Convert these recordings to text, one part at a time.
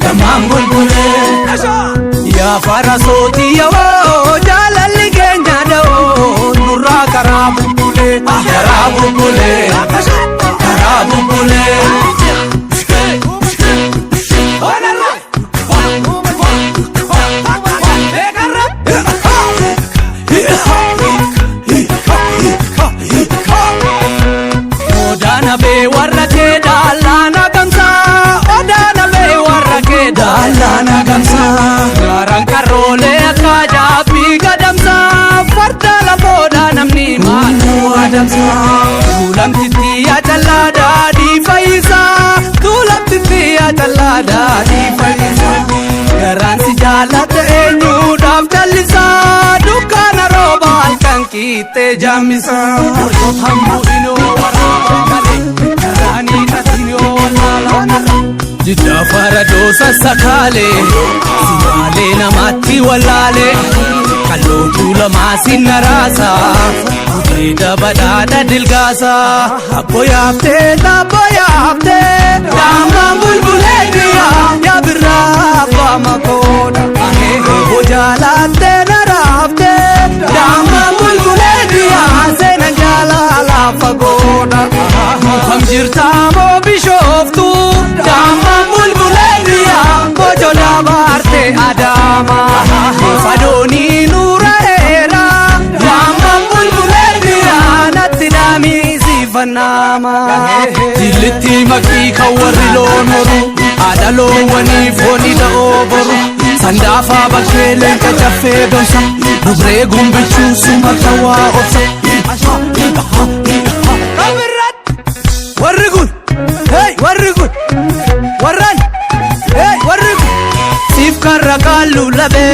damam bulbule ya farasoti yo jalalli kenya do nurra karabule odana be warake dalana gamsa odana be warake dalana gamsa garan karole akaja biga damsa farda la boda namni manu adamsa tulam titiya talada di faisa tulam titiya talada di faisa garan si jalata enyu daf talisa dukana robal kankite jamisa hambu ino garani nasinyo wala jidda faradosa sakale simale namatti walale kallotu lamasi narasa udida badada dilgasa aboyafte damam bulbule diya ya birra makoda bojalate narafte damam bulbule diya sena jalala fagoda hamjirta mo bishoftu damam bulbule diya bojola barte adama fadoni nura era damam bulbule diya natinami sifanama diliti maki khawarri lonoru adalo wani foni da oboru sandafa bakele kachafe donsa dubre gumbichu sumatawa opsa warrigun hey warrigun warran hey warrigun sif karakalu labe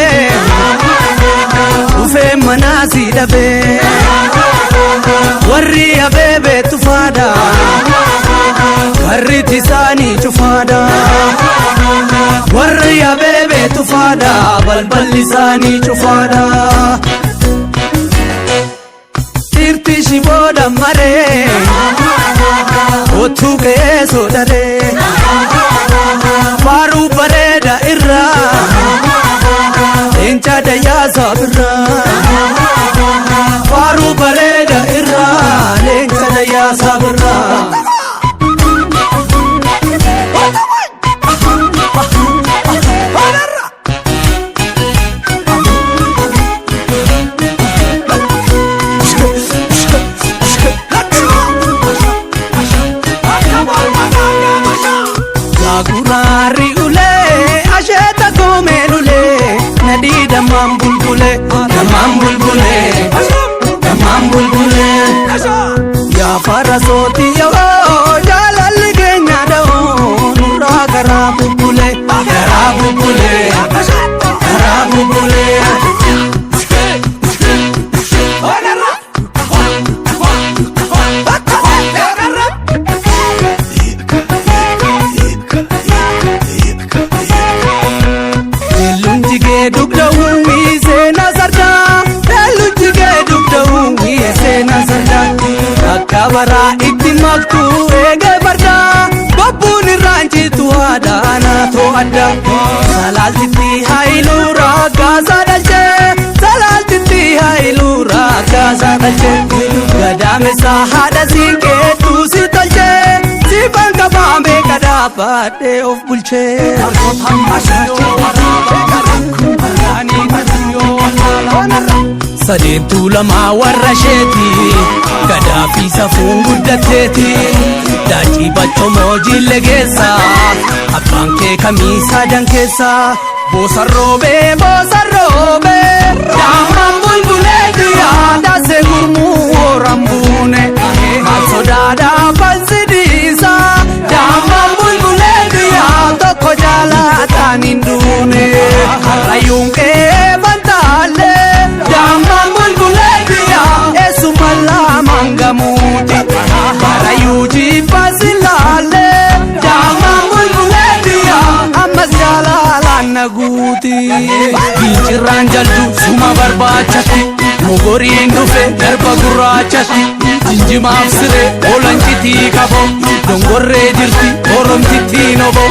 ufe manasi labe warri abebe tufada warri tisani chufada warri abebe tufada balbal lisani chufada tirti shiboda mare otu keso dare faru bareda irra encha daya sabra faru bareda irra encha daya sabra gurari ule asheta komelule nadi damam bulbule ya farasoti yo jalalli kenya do nurra karabule dugda wi sena sarda akabara ittimaktu ege barda babun ranchi tuada na to adda salalti hailu ragaza dalche gadame sahada sinke tu sitalche sibanka bambe kada pate of bulche sadeen tulama warrasheeti gadaafi safuun guddatteeti daachii bachomoo jille geessa abbaan kee kamiisa dankeessa boosarroobe daamam bulbuleeti yaada se gurmuu horambuune sodaadhaa falsidiisa daamam bulbuleeti yaa tokko jaalataan hin duune harrayyuun kee fantaalle daamam bulbuleeti yaa eessumalla mangamuuti harrayyuuji fasilaalle daamam bulbuleeti yaa ammas jaalaalaan naguuti gincirraan jaltu suma barbaachatti mogoriin dhufe darba gurraachatti jinjimaaf siree olancitii qabo dongorree jirti oromtittii nobo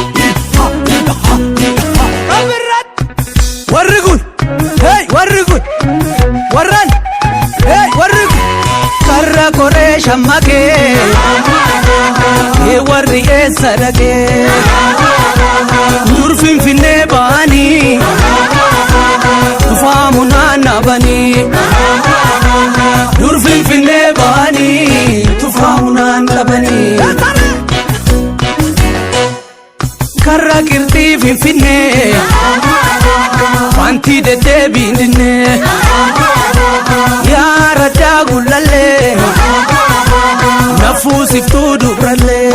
warri kun hey warri kun warran hey warri kun karra koree shammakee warri eessa dhaqee dur finfinnee ba'anii tufaamu naannabanii dur finfinnee ba'anii tufaamu naannabanii karra qirxii finfinnee wanti deddeebiin dinnee yaa raddaa gullallee nafuusiftuu dubrallee